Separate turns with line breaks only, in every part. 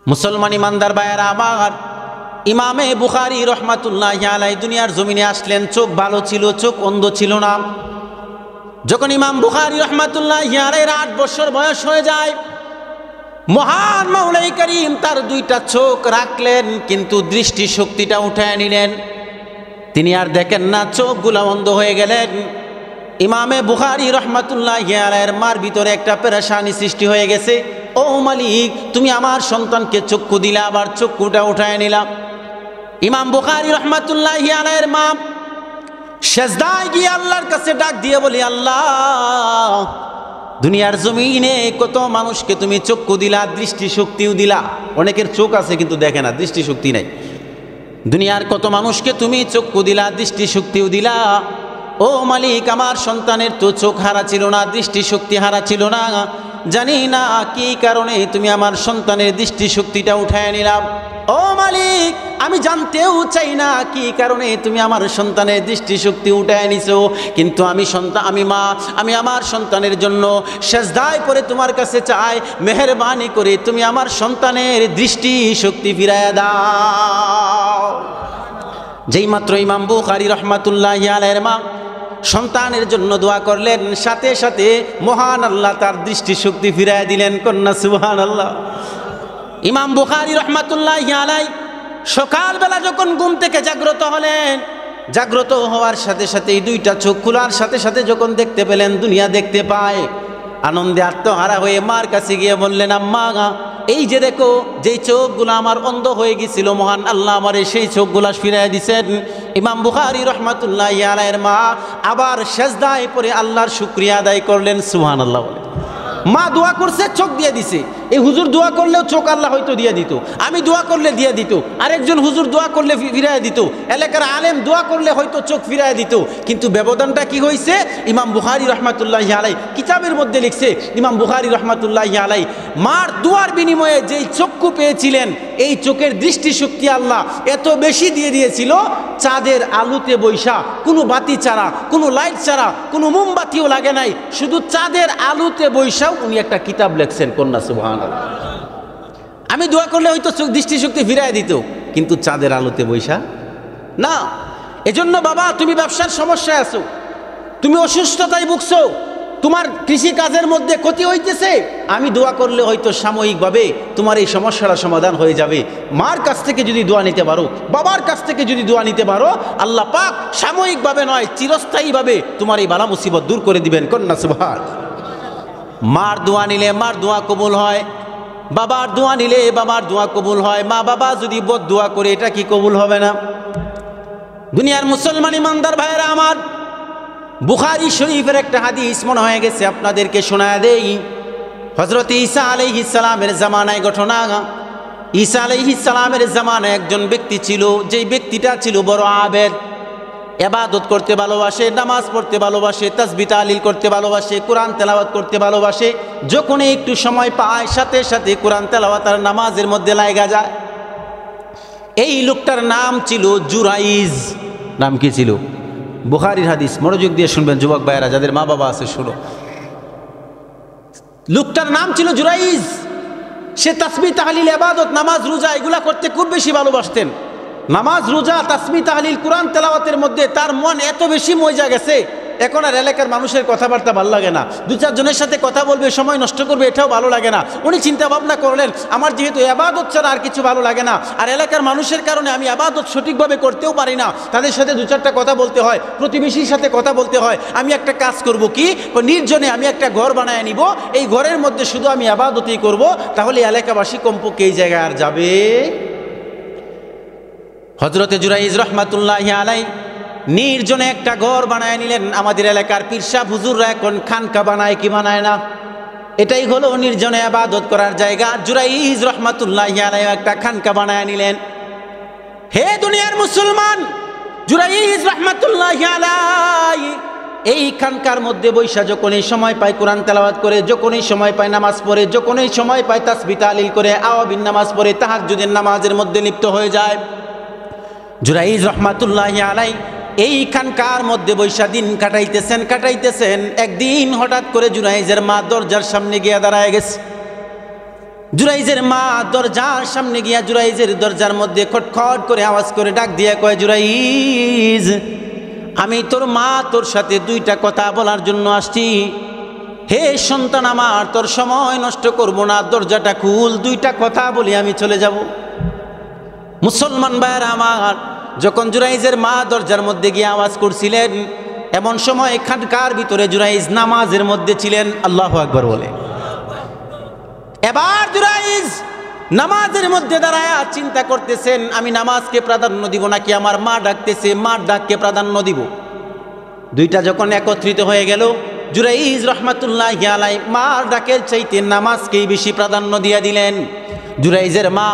মুসলমান ইমানদার ভাইয়েরা আমার, ইমামে বুখারী রহমাতুল্লাহি আলাইহি দুনিয়ার জমিনে আসলেন। চোখ ভালো ছিল, চোখ অন্ধ ছিল না। যখন ইমাম বুখারী রহমাতুল্লাহি আলাইহির 8 বছর বয়স হয়ে যায়, মহান মাওলাই করিম তার 2টা চোখ রাখলেন, কিন্তু দৃষ্টি শক্তিটা উঠায় নিলেন। তিনি আর দেখেন না, চোখগুলো অন্ধ হয়ে গেলেন। ইমামে বুখারী রহমাতুল্লাহি আলাইহির মার ভিতরে একটা পেরেশানি সৃষ্টি হয়ে গেছে। ও মালিক, তুমি আমার সন্তানকে চক্ষু দিলা, আবার চক্ষুটা উঠায় নিলাম। ইমাম বুখারী রহমাতুল্লাহি আলাইহির মা সেজদায় গিয়ে আল্লাহর কাছে ডাক দিয়ে বলি, আল্লাহ, দুনিয়ার জমিনে কত মানুষকে তুমি চক্ষু দিলা, দৃষ্টি শক্তিও দিলা। অনেকের চোখ আছে কিন্তু দেখে না, দৃষ্টি শক্তি নাই। দুনিয়ার কত মানুষকে তুমি চক্ষু দিলা, দৃষ্টি শক্তিও দিলা। ও মালিক, আমার সন্তানের তো চোখ হারা ছিল না, দৃষ্টি শক্তি হারা ছিল না। জানি না কি কারণে তুমি আমার সন্তানের দৃষ্টি শক্তিটা উঠায় নিলাম। ও মালিক, আমি জানতেও চাই না কি কারণে তুমি আমার সন্তানের দৃষ্টি শক্তি উঠায় নিছো, কিন্তু আমি আমার সন্তানের জন্য সেজদায় পড়ে তোমার কাছে চাই, মেহেরবানি করে তুমি আমার সন্তানের দৃষ্টি শক্তি ফিরাইয়া দাও। যেই মাত্র ইমাম বুখারী রহমাতুল্লাহি আলাইহির মা সন্তানের জন্য দোয়া করলেন, সাথে সাথে মহান আল্লাহ তার দৃষ্টি শক্তি ফিরাইয়া দিলেন। কন্যা সুবহানাল্লাহ। ইমাম বুখারী রহমাতুল্লাহি আলাইহি সকালবেলা যখন ঘুম থেকে জাগ্রত হলেন, জাগ্রত হওয়ার সাথে সাথে 2টা চোখ খোলার সাথে সাথে যখন দেখতে পেলেন, দুনিয়া দেখতে পায়, আনন্দে আত্মহারা হয়ে মার কাছে গিয়ে বললেন, আম্মা, এই যে দেখো, যেই চোখগুলো আমার অন্ধ হয়ে গেছিল, মহান আল্লাহ আমারে সেই চোখগুলা ফিরাইয়া দিছেন। ইমাম বুখারী রহমাতুল্লাহি আলাইহির মা আবার সেজদায় পড়ে আল্লাহর শুকরিয়া আদায় করলেন। সুবহানাল্লাহ বলে। মা দোয়া করছে, চোখ দিয়ে দিছে। এই হুজুর দোয়া করলেও চোখ আল্লাহ হয়তো দিয়ে দিত, আমি দোয়া করলে দিয়ে দিত, আরেকজন হুজুর দোয়া করলে ফিরাইয়া দিত, এলাকার আলেম দোয়া করলে হয়তো চোখ ফিরাইয়া দিত। কিন্তু ব্যবধানটা কি হয়েছে? ইমাম বুখারী রহমাতুল্লাহি আলাইহি কিতাবের মধ্যে লিখছে, ইমাম বুখারী রহমাতুল্লাহি আলাইহি মার দোয়ার বিনিময়ে যেই চক্ষু পেয়েছিলেন, এই চোখের দৃষ্টিশক্তি আল্লাহ এত বেশি দিয়ে দিয়েছিল, চাঁদের আলোতে বৈশা, কোনো বাতি ছাড়া, কোনো লাইট ছাড়া, কোনো মোমবাতিও লাগে নাই, শুধু চাঁদের আলোতে বৈশাও উনি একটা কিতাব লেখছেন। কন্যা সুবহানাল্লাহ। আমি দোয়া করলে হয়তো চোখ দৃষ্টিশক্তি ফিরাই দিত, কিন্তু চাঁদের আলোতে বৈশা না। এজন্য বাবা, তুমি ব্যবসার সমস্যায় আছো, তুমি অসুস্থতায় ভুগছো, তোমার কৃষি কাজের মধ্যে ক্ষতি হইতেছে, আমি দোয়া করলে হয়তো সাময়িকভাবে তোমার এই সমস্যার সমাধান হয়ে যাবে। মার কাছ থেকে যদি দোয়া নিতে পারো, বাবার কাছ থেকে যদি দোয়া নিতে পারো, আল্লাহ পাক সাময়িকভাবে নয়, চিরস্থায়ীভাবে তোমার এই বালা মুসিবত দূর করে দিবেন। কন্যা সুবহানাল্লাহ। মার দোয়া নিলে মার দোয়া কবুল হয়, বাবার দোয়া নিলে বাবার দোয়া কবুল হয়। মা বাবা যদি বদ দোয়া করে, এটা কি কবুল হবে না? দুনিয়ার মুসলমান ইমানদার ভাইয়েরা আমার, বুখারী শরীফের একটা হাদিস মনে হয়ে গেছে আপনাদেরকে শোনায় দেই। হযরত ঈসা আলাইহিস সালামের জামানায় ঘটনা। ঈসা আলাইহিস সালামের জামানায় একজন ব্যক্তি ছিল, যেই ব্যক্তিটা ছিল বড় আবেদ, ইবাদত করতে ভালোবাসে, নামাজ পড়তে ভালোবাসে, তাসবিহ তাহলিল করতে ভালোবাসে, কোরআন তেলাওয়াত করতে ভালোবাসে। যখন একটু সময় পায়, সাথে সাথে কোরআন তেলাওয়াত আর নামাজের মধ্যে লাগা যায়। এই লোকটার নাম ছিল জুরাইজ। নাম কি ছিল? বুখারীর হাদিস, মনোযোগ দিয়ে শুনবেন যুবক ভাইয়েরা, যাদের মা বাবা আছে শুনো। লোকটার নাম ছিল জুরাইজ। সে তাসবিহ তাহলিল, ইবাদত, নামাজ, রোজা এগুলা করতে খুব বেশি ভালোবাসতেন। নামাজ, রোজা, তাসবিহ তাহলিল, কোরআন তেলাওয়াতের মধ্যে তার মন এত বেশি মজা গেছে, এখন আর এলাকার মানুষের কথাবার্তা ভালো লাগে না। 2-4 জনের সাথে কথা বলবে, সময় নষ্ট করবে, এটাও ভালো লাগে না। উনি চিন্তা ভাবনা করলেন, আমার যেহেতু ইবাদত ছাড়া আর কিছু ভালো লাগে না, আর এলাকার মানুষের কারণে আমি ইবাদত সঠিকভাবে করতেও পারি না, তাদের সাথে 2-4টা কথা বলতে হয়, প্রতিবেশীর সাথে কথা বলতে হয়। আমি একটা কাজ করব কি, নির্জনে আমি একটা ঘর বানায় নিব, এই ঘরের মধ্যে শুধু আমি ইবাদতই করব, তাহলে এলাকাবাসী কমপক্ষে এই জায়গায় আর যাবে। হযরতে জুরাইজ রহমাতুল্লাহি আলাইহি নির্জনে একটা ঘর বানায় নিলেন। আমাদের এলাকার পীর সাহেব হুজুররা এখন খানকা বানায় কি বানায় না, এটাই হলো নির্জনে ইবাদত করার জায়গা। জুরাইজ রহমাতুল্লাহি আলাইহি একটা খানকা বানায় নিলেন। হে দুনিয়ার মুসলমান, জুরাইজ রহমাতুল্লাহি আলাইহি এই খানকার মধ্যে বৈশা যখনই সময় পায় কোরআন তেলাওয়াত করে, যখনই সময় পায় নামাজ পড়ে, যখনই সময় পায় তাসবিহ তাহলিল করে, আওয়াবিন নামাজ পড়ে, তাহাজ্জুদের নামাজের মধ্যে লিপ্ত হয়ে যায়। জুরাইজ রহমাতুল্লাহি আলাইহি এই খানকার মধ্যে বৈশা দিন কাটাইতেছেন। একদিন হঠাৎ করে জুরাইজের মা দরজার সামনে গিয়ে দাঁড়ায় গেছে। জুরাইজের মা দরজার সামনে গিয়া জুরাইজের দরজার মধ্যে খটখট করে আওয়াজ করে ডাক দিয়া কয়, জুরাইজ, আমি তোর মা তোর সাথে দুইটা কথা বলার জন্য আসছি। হে সন্তান আমার, তোর সময় নষ্ট করব না, দরজাটা খুল, দুইটা কথা বলি আমি চলে যাব। মুসলমান ভাইয়েরা আমার, যখন জুরাইজের মা দরজার মধ্যে গিয়ে আওয়াজ করছিলেন, এমন সময় খানকার ভিতরে জুরাইজ নামাজের মধ্যে ছিলেন। আল্লাহু আকবার বলে। এবার জুরাইজ নামাজের মধ্যে দাঁড়ায় চিন্তা করতেছেন, আমি নামাজকে প্রাধান্য দিব নাকি আমার মা ডাকতেছে, মার ডাককে প্রাধান্য দিব। দুইটা যখন একত্রিত হয়ে গেল, জুরাইজ রহমাতুল্লাহি আলাইহি মার ডাকের চাইতে নামাজকেই বেশি প্রাধান্য দিয়ে দিলেন। জুরাইজের মা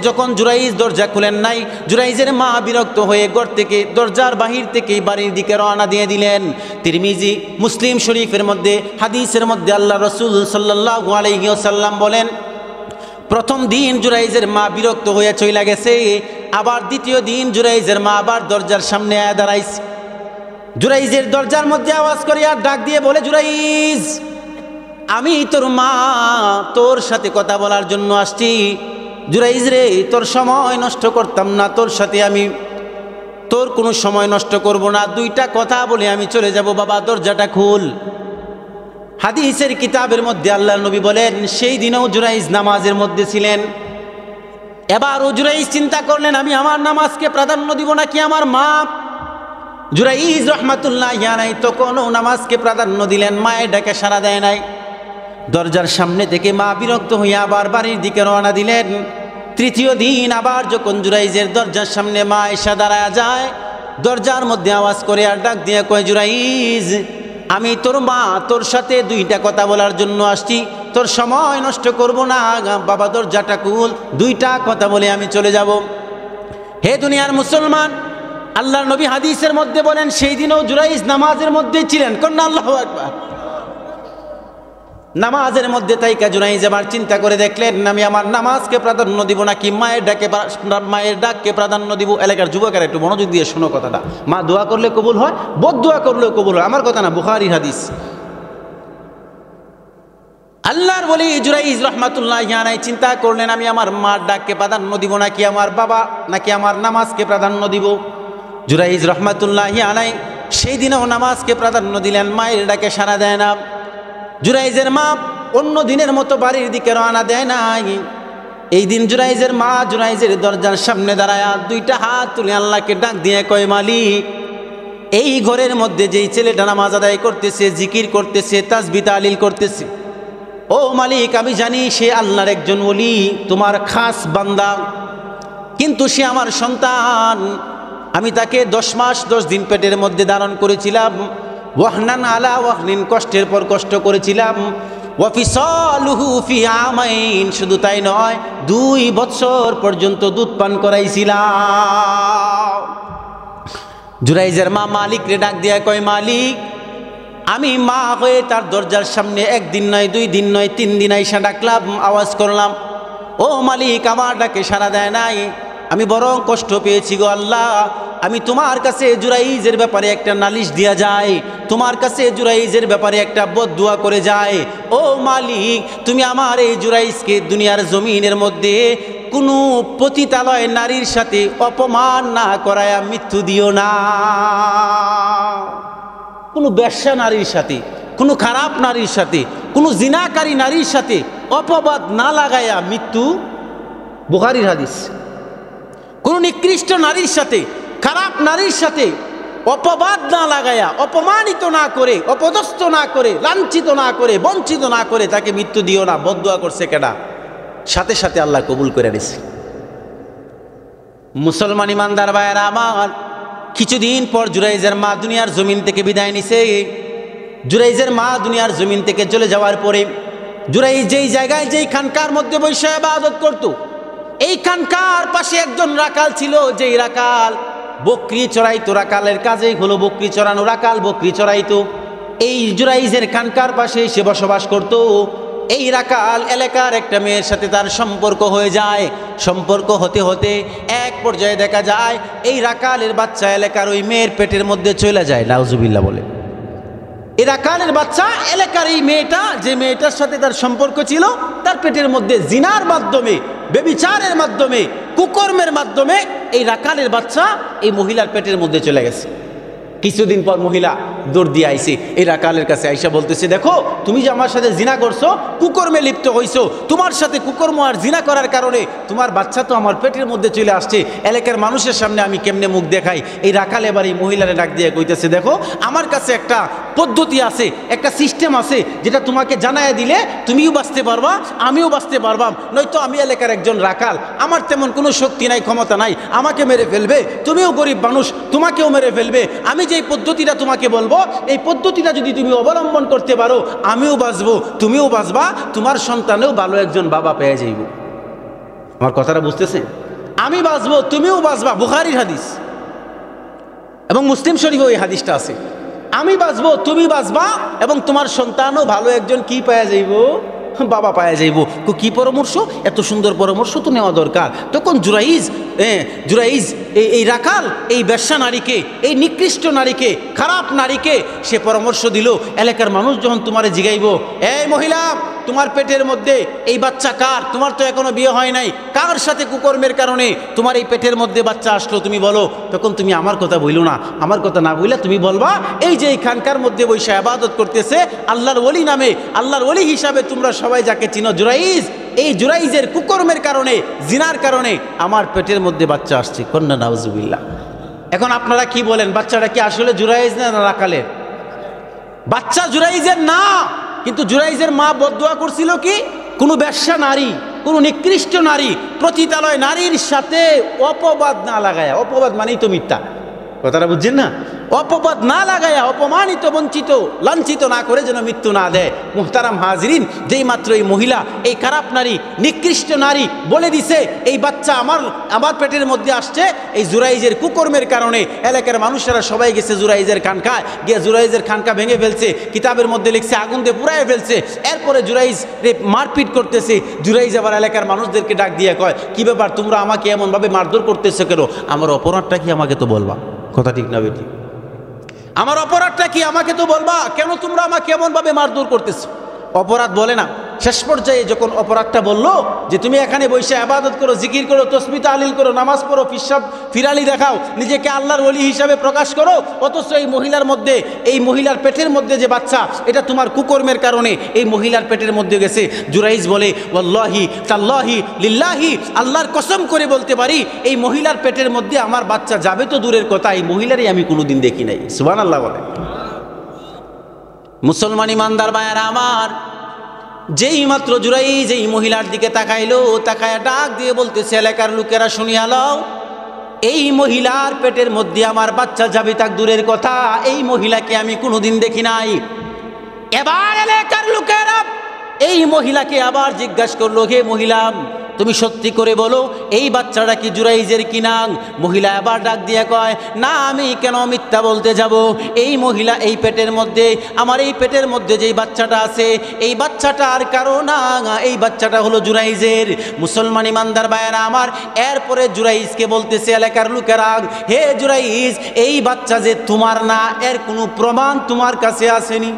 যখন জুরাইজ দরজা খুলেন নাই, জুরাইজের মা বিরক্ত হয়ে ঘর থেকে দরজার বাহির থেকেই বাড়ির দিকে রওনা দিয়ে দিলেন। তিরমিজি মুসলিম শরীফের মধ্যে হাদিসের মধ্যে আল্লাহ রাসূল সাল্লাল্লাহু আলাইহি ওয়াসাল্লাম বলেন, প্রথম দিন জুরাইজের মা বিরক্ত হয়ে চলে গেছে, আবার দ্বিতীয় দিন জুরাইজের মা আবার দরজার সামনে আয়া দাঁড়াইছে। জুরাইজের দরজার মধ্যে আওয়াজ করে আর ডাক দিয়ে বলে, জুরাইজ, আমি তোর মা, তোর সাথে কথা বলার জন্য আসছি। জুরাইজ রে, তোর সময় নষ্ট করতাম না, তোর সাথে আমি তোর কোনো সময় নষ্ট করব না, দুইটা কথা বলে আমি চলে যাব, বাবা দরজাটা খুল। হাদিসের কিতাবের মধ্যে আল্লাহর নবী বলেন, সেই দিনেও জুরাইজ নামাজের মধ্যে ছিলেন। এবারও জুরাইজ চিন্তা করলেন, আমি আমার নামাজকে প্রাধান্য দিব নাকি আমার মা। জুরাইজ রহমাতুল্লাহি আলাইহি তখনও নামাজকে প্রাধান্য দিলেন, মায়ের ডাকে সাড়া দেয় নাই। দরজার সামনে থেকে মা বিরক্ত হয়ে আবার বাড়ির দিকে রওনা দিলেন। তৃতীয় দিন আবার যখন জুরাইজের দরজার সামনে মা এসে দাঁড়ায় যায়, দরজার মধ্যে আওয়াজ করে আর ডাক দিয়ে কয়, জুরাইজ, আমি তোর মা, তোর সাথে দুইটা কথা বলার জন্য আসছি, তোর সময় নষ্ট করব না, বাবা দরজাটা খুল, দুইটা কথা বলে আমি চলে যাব। হে দুনিয়ার মুসলমান, আল্লাহর নবী হাদিসের মধ্যে বলেন, সেই দিনও জুরাইজ নামাজের মধ্যে ছিলেন। কন্যা আল্লাহু আকবার। নামাজের মধ্যে তাইকা জুরাইজ আবার চিন্তা করে দেখলেন, আমি আমার নামাজকে প্রাধান্য দিব নাকি মায়ের ডাককে প্রাধান্য দিব। এলাকার যুবকেরা একটু মনোযোগ দিয়ে শোনো কথাটা। মা দোয়া করলে কবুল হয়, বদদোয়া করলেও কবুল হয়, আমার কথা না, বুখারী হাদিস। আল্লাহর ওলি জুরাইজ রাহমাতুল্লাহি আলাইহি চিন্তা করলেন, আমি আমার মার ডাককে প্রাধান্য দিব নাকি আমার বাবা নাকি আমার নামাজকে প্রাধান্য দিব। জুরাইজ রাহমাতুল্লাহি আলাইহি সেই দিনেও নামাজকে প্রাধান্য দিলেন, মায়ের ডাকে সাড়া দেয় না। জুরাইজের মা অন্য দিনের মতো বাড়ির দিকে রওনা দেয় নাই। এই দিন জুরাইজের মা জুরাইজের দরজার সামনে দাঁড়ায় দুইটা হাত তুলে আল্লাহকে ডাক দিয়ে কয়, মালিক, এই ঘরের মধ্যে যেই ছেলেটা নামাজ আদায় করতেছে, জিকির করতেছে, তাসবিহ তাহলিল করতেছে, ও মালিক, আমি জানি সে আল্লাহর একজন ওলি, তোমার খাস বান্দা, কিন্তু সে আমার সন্তান। আমি তাকে 10 মাস 10 দিন পেটের মধ্যে ধারণ করেছিলাম, ওয়াহনান আলা ওয়াহনিন, কষ্টের পর কষ্ট করেছিলাম, ওয়াফিসালুহু ফি আমাইন, শুধু তাই নয় 2 বছর পর্যন্ত দুধ পান করাইছিলাম। জুরাইজের মা মালিকরে ডাক দিয়া কয়, মালিক, আমি মা হয়ে তার দরজার সামনে 1 দিন নয়, 2 দিন নয়, 3 দিন আইসা ডাকলাম, আওয়াজ করলাম, ও মালিক, আমার ডাকে সাড়া দেয় নাই, আমি বরং কষ্ট পেয়েছি গো আল্লাহ। আমি তোমার কাছে জুরাইজের ব্যাপারে একটা নালিশ দিয়া যায়, তোমার কাছে জুরাইজের ব্যাপারে একটা বদদুয়া করে যায়, ও মালিক, তুমি আমার এই জুরাইজকে দুনিয়ার জমিনের মধ্যে কোনো পতিতালয় নারীর সাথে অপমান না করায়া মৃত্যু দিও না, কোনো বেশ্যা নারীর সাথে, কোনো খারাপ নারীর সাথে, কোনো জিনাকারী নারীর সাথে অপবাদ না লাগায়া মৃত্যু। বুখারীর হাদিস। কোনো নিকৃষ্ট নারীর সাথে, খারাপ নারীর সাথে অপবাদ না লাগায়া, অপমানিত না করে, অপদস্থ না করে, লাঞ্ছিত না করে, বঞ্চিত না করে তাকে মৃত্যু দিও না। বদদুয়া করছে কেডা? সাথে সাথে আল্লাহ কবুল করে নিছে। মুসলমান ইমানদার ভাইয়েরা আমার, কিছুদিন পর জুরাইজের মা দুনিয়ার জমিন থেকে বিদায় নিছে। জুরাইজের মা দুনিয়ার জমিন থেকে চলে যাওয়ার পরে জুরাইজ যেই জায়গায়, যেই খানকার মধ্যে বসে ইবাদত করত, এই খানকার পাশে একজন রাখাল ছিল, যেই রাখাল বকরি চড়াইতো। রাখালের কাজেই হলো বকরি চড়ানো, রাখাল বকরি চড়াইতো। এই জুরাইজের খানকার পাশে সে বসবাস করত। এই রাখাল এলাকার একটা মেয়ের সাথে তার সম্পর্ক হয়ে যায়। সম্পর্ক হতে হতে এক পর্যায়ে দেখা যায় এই রাখালের বাচ্চা এলাকার ওই মেয়ের পেটের মধ্যে চলে যায়। নাউজুবিল্লাহ বলে। এই রাখালের বাচ্চা এলাকার এই মেয়েটা, যে মেয়েটার সাথে তার সম্পর্ক ছিল, তার পেটের মধ্যে জিনার মাধ্যমে, বেবিচারের মাধ্যমে, কুকর্মের মাধ্যমে এই রাখালের বাচ্চা এই মহিলার পেটের মধ্যে চলে গেছে। কিছুদিন পর মহিলা দৌড় দিয়ে আইসে এই রাখালের কাছে, আইসা বলতেছে, দেখো তুমি যে আমার সাথে জিনা করছো, কুকর্মে লিপ্ত হইছো, তোমার সাথে কুকর্ম আর জিনা করার কারণে তোমার বাচ্চা তো আমার পেটের মধ্যে চলে আসছে, এলাকার মানুষের সামনে আমি কেমনে মুখ দেখাই। এই রাখাল এবার এই মহিলারে ডাক দিয়ে কইতেছে, দেখো আমার কাছে একটা পদ্ধতি আছে, একটা সিস্টেম আছে, যেটা তোমাকে জানায় দিলে তুমিও বাঁচতে পারবা, আমিও বাঁচতে পারবাম। নয়তো আমি এলাকার একজন রাখাল, আমার তেমন কোনো শক্তি নাই, ক্ষমতা নাই, আমাকে মেরে ফেলবে, তুমিও গরিব মানুষ, তোমাকেও মেরে ফেলবে। আমি যে পদ্ধতিটা তোমাকে বলবো, এই পদ্ধতিটা যদি তুমি অবলম্বন করতে পারো, আমিও বাঁচবো, তুমিও বাঁচবা, তোমার সন্তানেও ভালো একজন বাবা পেয়ে যাইব। আমার কথাটা বুঝতেছেন? আমি বাঁচবো, তুমিও বাঁচবা, বুখারীর হাদিস এবং মুসলিম শরীফেও এই হাদিসটা আছে। আমি বাঁচবো, তুমি বাঁচবা, এবং তোমার সন্তানও ভালো একজন কি পেয়ে যাইব, বাবা পাওয়া যাইব। কি পরামর্শ? এত সুন্দর পরামর্শ তো নেওয়া দরকার। তখন জুরাইজ এই রাখাল এই বেশ্যা নারীকে, এই নিকৃষ্ট নারীকে, খারাপ নারীকে সে পরামর্শ দিল, এলাকার মানুষ যখন তোমারে জিগাইব, এই মহিলা তোমার পেটের মধ্যে এই বাচ্চা কার? তোমার তো এখনো বিয়ে হয় নাই, কার সাথে কুকর্মের কারণে তোমার এই পেটের মধ্যে বাচ্চা আসলো তুমি বলো। তখন তুমি আমার কথা বইলো না, আমার কথা না বইলা তুমি বলবা, এই যে এই খানকার মধ্যে বৈশা ইবাদত করতেছে আল্লাহর ওলি নামে, আল্লাহর ওলি হিসাবে তোমরা সবাই যাকে চিনো জুরাইজ, এই জুরাইজের কুকর্মের কারণে, জিনার কারণে আমার পেটের মধ্যে বাচ্চা আসছে। কন্যা নাউজুবিল্লাহ। এখন আপনারা কি বলেন, বাচ্চাটা কি আসলে জুরাইজ না রাখালের? বাচ্চা জুরাইজের না, কিন্তু জুরাইজের মা বদদুয়া করছিল কি, কোনো বেশ্যা নারী, কোনো নিকৃষ্ট নারী, প্রতিতালয় নারীর সাথে অপবাদ না লাগায়া, অপবাদ মানেই তো মিথ্যা, কথাটা বুঝছেন না? অপবাদ না লাগায়া, অপমানিত, বঞ্চিত, লাঞ্ছিত না করে যেন মৃত্যু না দেয়। মুহতারাম হাজিরিন, যেই মাত্র এই মহিলা, এই খারাপ নারী, নিকৃষ্ট নারী বলে দিছে এই বাচ্চা আমার পেটের মধ্যে আসছে এই জুরাইজের কুকর্মের কারণে, এলাকার মানুষেরা সবাই গেছে জুরাইজের খানকায়, গিয়ে জুরাইজের খানকা ভেঙে ফেলছে, কিতাবের মধ্যে লিখছে আগুন দিয়ে পুড়ায় ফেলছে। এরপরে জুরাইজ মারপিট করতেছে। জুরাইজ আবার এলাকার মানুষদেরকে ডাক দিয়ে কয়, কি ব্যাপার তোমরা আমাকে এমনভাবে মারধর করতেছো কেন? আমার অপরাধটা কি আমাকে তো বলবা, কথা ঠিক না বেটি? আমার অপরাধটা কি আমাকে তো বলবা, কেন তোমরা আমাকে এমনভাবে মারধর করতেছো? অপরাধ বলে না। শেষ পর্যায়ে যখন অপরাধটা বললো যে তুমি এখানে বসে ইবাদত করো, জিকির করো, তাসবিহ তাহলিল করো, নামাজ পড়ো, পিশাব ফিরালি দেখাও, নিজেকে আল্লাহর ওলি হিসাবে প্রকাশ করো, অথচ এই মহিলার মধ্যে, এই মহিলার পেটের মধ্যে যে বাচ্চা, এটা তোমার কুকর্মের কারণে এই মহিলার পেটের মধ্যে গেছে। জুরাইজ বলে, ওয়াল্লাহি তাল্লাহি লিল্লাহি, আল্লাহর কসম করে বলতে পারি, এই মহিলার পেটের মধ্যে আমার বাচ্চা যাবে তো দূরের কথা, এই মহিলারই আমি কোনোদিন দেখি নাই। সুবহানাল্লাহ বলে। মুসলমান ইমানদার ভাইয়েরা আমার, যেই মাত্র জুরাইজ এই মহিলার দিকে তাকাইলো, তাকায়া ডাক দিয়ে বলতেছে, এলাকার লোকেরা শুনিয়া লও, এই মহিলার পেটের মধ্যে আমার বাচ্চা যাবে তাক দূরের কথা, এই মহিলাকে আমি কোনোদিন দেখি নাই। এবার এলাকার লোকেরা এই মহিলাকে আবার জিজ্ঞাসা করলো, হে মহিলা তুমি সত্যি করে বলো, এই বাচ্চাটা কি জুরাইজের কিনা? মহিলা আবার ডাক দিয়ে কয়, না আমি কেন মিথ্যা বলতে যাব, এই মহিলা এই পেটের মধ্যে, আমার এই পেটের মধ্যে যেই বাচ্চাটা আছে, এই বাচ্চাটা আর কারো না, এই বাচ্চাটা হলো জুরাইজের। মুসলমান ইমানদার ভাইয়েরা আমার, এরপরে জুরাইজকে বলতেছে এলাকার লোকেরা, হে জুরাইজ, এই বাচ্চা যে তোমার না, এর কোনো প্রমাণ তোমার কাছে আসেনি?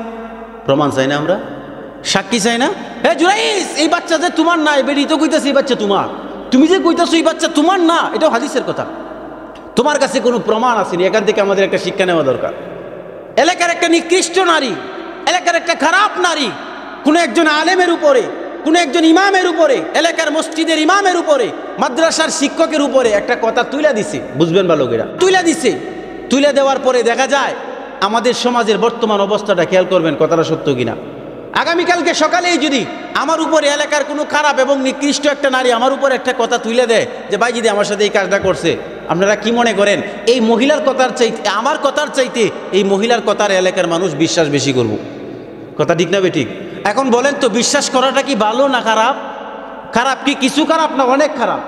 প্রমাণ চাই না আমরা, সাক্ষী চাই না? হে জুরাইজ, এই বাচ্চা যে তোমার না, এবারে তো কইতাছে এই বাচ্চা তোমার, তুমি যে কইতাছো এই বাচ্চা তোমার না, এটাও হাদিসের কথা, তোমার কাছে কোনো প্রমাণ আসেনি। এখান থেকে আমাদের একটা শিক্ষা নেওয়া দরকার। এলাকার একটা নিকৃষ্ট নারী, এলাকার একটা খারাপ নারী, কোনো একজন আলেমের উপরে, কোনো একজন ইমামের উপরে, এলাকার মসজিদের ইমামের উপরে, মাদ্রাসার শিক্ষকের উপরে একটা কথা তুলে দিছে, বুঝবেন বা লোকেরা তুলে দিছে। তুলে দেওয়ার পরে দেখা যায় আমাদের সমাজের বর্তমান অবস্থাটা, খেয়াল করবেন কথাটা সত্য কিনা। আগামীকালকে সকালেই যদি আমার উপরে এলাকার কোনো খারাপ এবং নিকৃষ্ট একটা নারী আমার উপরে একটা কথা তুলে দেয় যে ভাই যদি আমার সাথে এই কাজটা করছে, আপনারা কি মনে করেন এই মহিলার কথার চাইতে, আমার কথার চাইতে এই মহিলার কথার এলাকার মানুষ বিশ্বাস বেশি করব? কথা ঠিক না বেঠিক? এখন বলেন তো, বিশ্বাস করাটা কি ভালো না খারাপ? খারাপ কি কিছু খারাপ না অনেক খারাপ?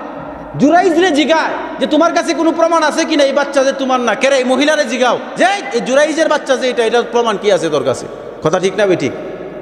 জুরাইজরে জিগায় যে তোমার কাছে কোনো প্রমাণ আছে কিনা এই বাচ্চা যে তোমার না, কেরে এই মহিলারে জিগাও যে এই জুরাইজের বাচ্চা যে এটা, এটার প্রমাণ কি আছে তোর কাছে? কথা ঠিক না বেঠিক?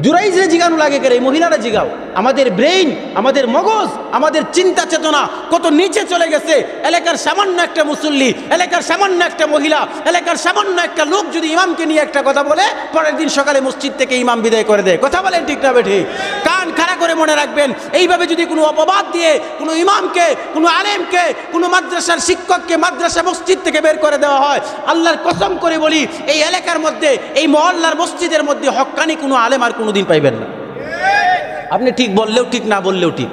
জুরাইজরে জিগানো লাগে করে, এই মহিলারা জিগাও। আমাদের ব্রেইন, আমাদের মগজ, আমাদের চিন্তা চেতনা কত নিচে চলে গেছে। এলাকার সামান্য একটা মুসল্লি, এলাকার সামান্য একটা মহিলা, এলাকার সামান্য একটা লোক যদি ইমামকে নিয়ে একটা কথা বলে, পরের দিন সকালে মসজিদ থেকে ইমাম বিদায় করে দেয়। কথা বলেন ঠিক না বেঠিক? কান খাড়া করে মনে রাখবেন, এইভাবে যদি কোনো অপবাদ দিয়ে কোনো ইমামকে, কোনো আলেমকে, কোনো মাদ্রাসার শিক্ষককে মাদ্রাসা মসজিদ থেকে বের করে দেওয়া হয়, আল্লাহর কসম করে বলি, এই এলাকার মধ্যে, এই মহল্লার মসজিদের মধ্যে হক্কানি কোনো আলেম আর কোনোদিন পাইবেন না। আপনি ঠিক বললেও ঠিক, না বললেও ঠিক,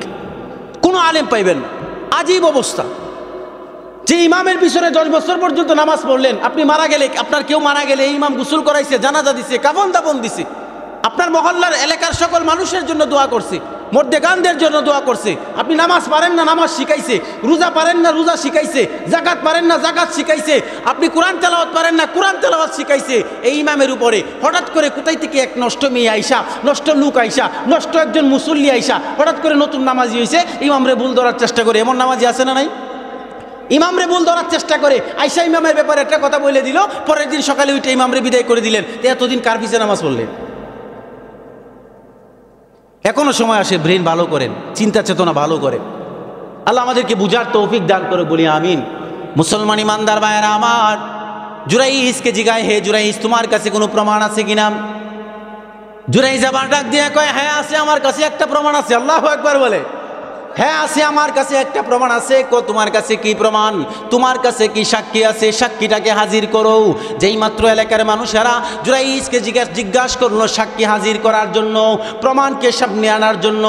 কোনো আলেম পাইবেন না। আজীব অবস্থা। যে ইমামের পিছনে 10 বছর পর্যন্ত নামাজ পড়লেন, আপনি মারা গেলে, আপনার কেউ মারা গেলে এই ইমাম গোসল করাইছে, জানাজা দিছে, কাফন দাফন দিছে, আপনার মহল্লার এলাকার সকল মানুষের জন্য দোয়া করছে, মর্দেগানদের জন্য দোয়া করছে। আপনি নামাজ পারেন না, নামাজ শিখাইছে, রোজা পারেন না, রোজা শিখাইছে, জাকাত পারেন না, জাকাত শিখাইছে, আপনি কোরআন তেলাওয়াত পারেন না, কোরআন তেলাওয়াত শিখাইছে। এই ইমামের উপরে হঠাৎ করে কোথায় থেকে এক নষ্ট মেয়ে আইসা, নষ্ট লোক আইসা, নষ্ট একজন মুসল্লি আইসা হঠাৎ করে নতুন নামাজি হয়েছে, ইমামরে ভুল ধরার চেষ্টা করে। এমন নামাজি আছে না নাই? ইমামরে ভুল ধরার চেষ্টা করে আইসা ইমামের ব্যাপারে একটা কথা বলে দিল, পরের দিন সকালে উঠে ইমামরে বিদায় করে দিলেন। এতদিন কার পিছে নামাজ পড়লেন? এখনো সময় আসে, ব্রেন ভালো করেন, চিন্তা চেতনা ভালো করেন। আল্লাহ আমাদেরকে বুঝার তৌফিক দান করে, বলি আমিন। মুসলমান ইমানদার ভাইয়েরা আমার, জুরাইজকে জিগায়, হে জুরাইজ, তোমার কাছে কোনো প্রমাণ আছে কিনা? জুরাইজ আবার ডাক দিয়ে কয়, হ্যাঁ আছে, আমার কাছে একটা প্রমাণ আছে। আল্লাহু আকবার বলে, হ্যাঁ আছে, আমার কাছে একটা প্রমাণ আছে। তোমার কাছে কি প্রমাণ? তোমার কাছে কি সাক্ষী আছে? সাক্ষীটাকে হাজির করো। যেই মাত্র এলাকার মানুষেরা জুরাইজকে জিজ্ঞাসা করলো সাক্ষী হাজির করার জন্য, প্রমাণকে সামনে আনার জন্য,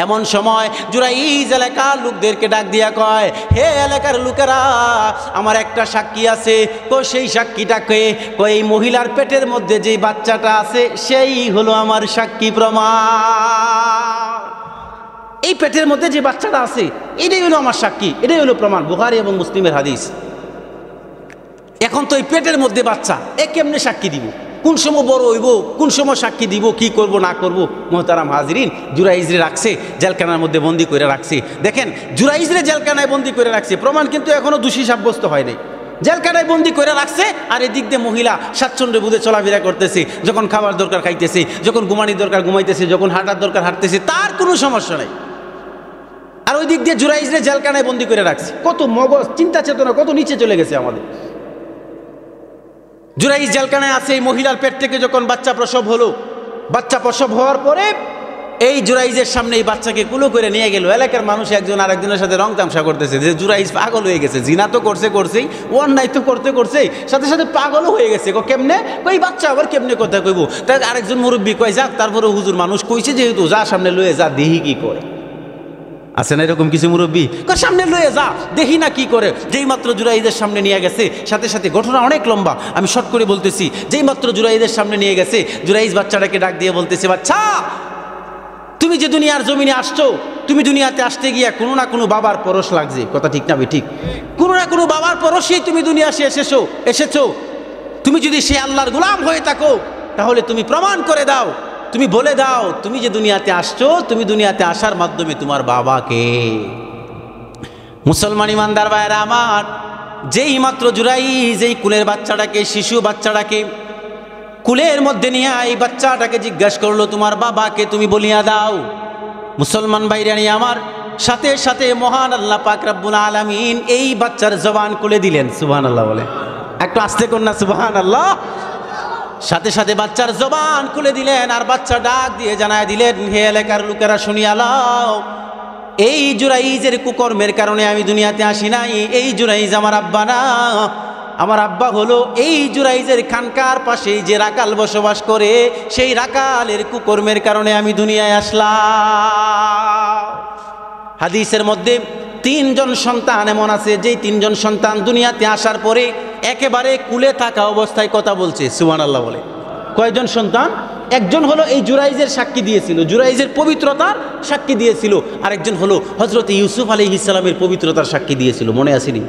এমন সময় জুরাইজ এলাকার লোকদেরকে ডাক দিয়া কয়, হে এলাকার লোকেরা, আমার একটা সাক্ষী আছে। সেই সাক্ষীটাকে এই মহিলার পেটের মধ্যে যেই বাচ্চাটা আছে, সেই হলো আমার সাক্ষী প্রমাণ। এই পেটের মধ্যে যে বাচ্চাটা আছে, এটাই হলো আমার সাক্ষী, এটাই হলো প্রমাণ। বুখারী এবং মুসলিমের হাদিস। এখন তো এই পেটের মধ্যে বাচ্চা, এ কেমনে সাক্ষী দিব? কোন সময় বড় হইব, কোন সময় সাক্ষী দিব, কি করব না করব? মোহতারাম হাজিরিন, জুরাইজরে রাখছে, জেলখানার মধ্যে বন্দি করে রাখছে। দেখেন, জুরাইজরে জেলখানায় বন্দি করে রাখছে, প্রমাণ কিন্তু এখনো দোষী সাব্যস্ত হয় নাই। জেলখানায় বন্দি করে রাখছে, আর এদিক দিয়ে মহিলা স্বাচ্ছন্দ্য বুঝে চলাফেরা করতেছে, যখন খাবার দরকার খাইতেছে, যখন ঘুমানির দরকার ঘুমাইতেছে, যখন হাঁটার দরকার হাঁটতেছে, তার কোনো সমস্যা নাই। আর ওই দিক দিয়ে জুরাইজরে জেলখানায় বন্দি করে রাখছে। কত মগজ, চিন্তা চেতনা কত নিচে চলে গেছে আমাদের। জুরাইজ জেলখানায় আছে, এই মহিলার পেট থেকে যখন বাচ্চা প্রসব হলো, বাচ্চা প্রসব হওয়ার পরে এই জুরাইজের সামনে এই বাচ্চাকে কুলো করে নিয়ে গেল। এলাকার মানুষ একজন আর একজনের সাথে রং তামসা করতেছে যে জুরাইজ পাগল হয়ে গেছে, জিনা তো করছেই, অন্যায় তো করছেই, সাথে সাথে পাগলও হয়ে গেছে। কেমনে? ওই বাচ্চা আবার কেমনে কথা কইব? তাই আরেকজন মুরব্বী কয়, যাক, তারপরে হুজুর মানুষ কইছে যেহেতু, যা সামনে লয়ে যা, দেহি কি করে। আছে না এরকম কিছু মুরব্বী? সামনে লয়ে যা, দেখি না কি করে। যেই মাত্র জুরাইজের সামনে নিয়ে গেছে, সাথে সাথে ঘটনা অনেক লম্বা, আমি শর্ট করে বলতেছি। যেই মাত্র জুরাইজের সামনে নিয়ে গেছে, জুরাইজ বাচ্চাটাকে ডাক দিয়ে বলতেছে, বাচ্চা, তুমি যে দুনিয়ার জমিনে আসছো, তুমি দুনিয়াতে আসতে গিয়া কোনো না কোনো বাবার পরশ লাগছে। কথা ঠিক না ঠিক? কোনো না কোনো বাবার পরশেই তুমি দুনিয়াতে এসেছো। তুমি যদি সে আল্লাহর গোলাম হয়ে থাকো, তাহলে তুমি প্রমাণ করে দাও, তুমি বলে দাও, তুমি যে দুনিয়াতে আসছো, তুমি দুনিয়াতে আসার মাধ্যমে তোমার বাবাকে। মুসলমান ইমানদার ভাইয়েরা আমার, যেই মাত্র জুরাইজ এই কুলের বাচ্চাটাকে, শিশু বাচ্চাটাকে কুলের মধ্যে নিয়ে এই বাচ্চাটাকে জিজ্ঞাসা করলো, তোমার বাবাকে তুমি বলিয়া দাও। মুসলমান ভাইরানি আমার, সাথে সাথে মহান আল্লাহ পাক রব্বুল আলামিন এই বাচ্চার জবান খুলে দিলেন। সুবহানাল্লাহ বলে, একটু আস্তে কর না, সুবহানাল্লাহ। সাথে সাথে বাচ্চার জবান খুলে দিলেন, আর বাচ্চা ডাক দিয়ে জানায় দিলেন, হে এলাকার লোকেরা শুনিয়া লাও, এই জুরাইজের কুকর্মের কারণে আমি দুনিয়াতে আসি নাই। এই জুরাইজ আমার আব্বা না, আমার আব্বা হলো এই জুরাইজের খানকার পাশে যে রাকাল বসবাস করে, সেই রাকালের কুকর্মের কারণে আমি দুনিয়ায় আসলাম। হাদিসের মধ্যে 3 জন সন্তান এমন আছে, যেই 3 জন সন্তান দুনিয়াতে আসার পরে একেবারে কুলে থাকা অবস্থায় কথা বলছে। সুবহানাল্লাহ বলে। কয়জন সন্তান? একজন হলো এই জুরাইজের সাক্ষী দিয়েছিল, জুরাইজের পবিত্রতার সাক্ষী দিয়েছিল। আরেকজন হলো হযরত ইউসুফ আলাইহিস সালামের পবিত্রতার সাক্ষী দিয়েছিল। মনে আসেনি?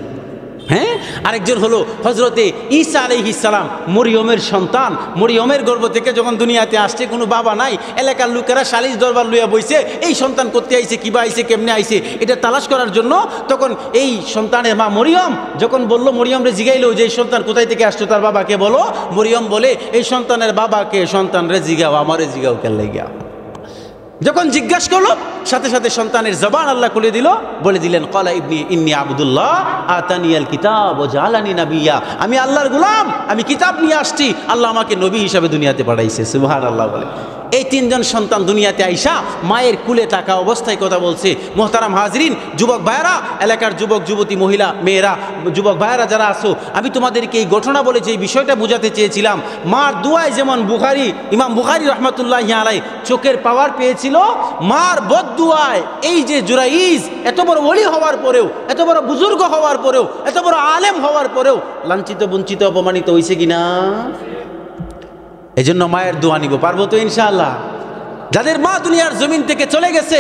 হ্যাঁ, আরেকজন হলো হজরতে ঈসা আলাইহিস সালাম, মরিয়মের সন্তান। মরিয়মের গর্ভ থেকে যখন দুনিয়াতে আসছে, কোনো বাবা নাই, এলাকার লোকেরা সালিশ দরবার লইয়া বইছে, এই সন্তান করতে আইছে, কিবা আইছে, কেমনে আইছে, এটা তালাশ করার জন্য। তখন এই সন্তানের মা মরিয়ম যখন বলল, মরিয়ম রে জিগাইলো যে এই সন্তান কোথায় থেকে আসছো, তার বাবাকে বলো। মরিয়ম বলে, এই সন্তানের বাবাকে, সন্তান রে জিগাও, আমারে জিগাও কেল্লাই গিয়া। যখন জিজ্ঞাসা করলো, সাথে সাথে সন্তানের জবান আল্লাহ খুলে দিল, বলে দিলেন, ক্বালা ইবনি ইন্নী আবদুল্লাহ আতানিয়াল কিতাব ওয়া জাআলানি নাবিয়্যা, আমি আল্লাহর গোলাম, আমি কিতাব নিয়ে আসছি, আল্লাহ আমাকে নবী হিসাবে দুনিয়াতে পাঠাইছে। সুবহানাল্লাহ বলে। এই তিনজন সন্তান দুনিয়াতে আইসা মায়ের কুলে থাকা অবস্থায় কথা বলছে। মোহতারাম হাজরিন, যুবক ভাইয়েরা, এলাকার যুবক যুবতী, মহিলা, মেয়েরা, যুবক ভাইয়েরা যারা আসো, আমি তোমাদেরকে এই ঘটনা বলে যে বিষয়টা বোঝাতে চেয়েছিলাম, মার দুয়ায় যেমন ইমাম বুখারী রাহমাতুল্লাহি আলাইহি চোখের পাওয়ার পেয়েছিল, মার বদদুয়ায় এই যে জুরাইজ এত বড় ওলি হওয়ার পরেও, এত বড় বুজুর্গ হওয়ার পরেও, এত বড় আলেম হওয়ার পরেও লাঞ্ছিত, বঞ্চিত, অপমানিত হয়েছে কিনা? এই জন্য মায়ের দোয়া নিব, পারবো তো ইনশাআল্লাহ। যাদের মা দুনিয়ার জমিন থেকে চলে গেছে,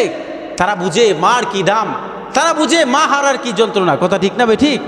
তারা বুঝে মার কি দাম, তারা বুঝে মা হারার কি যন্ত্রণা। কথা ঠিক না বে ঠিক?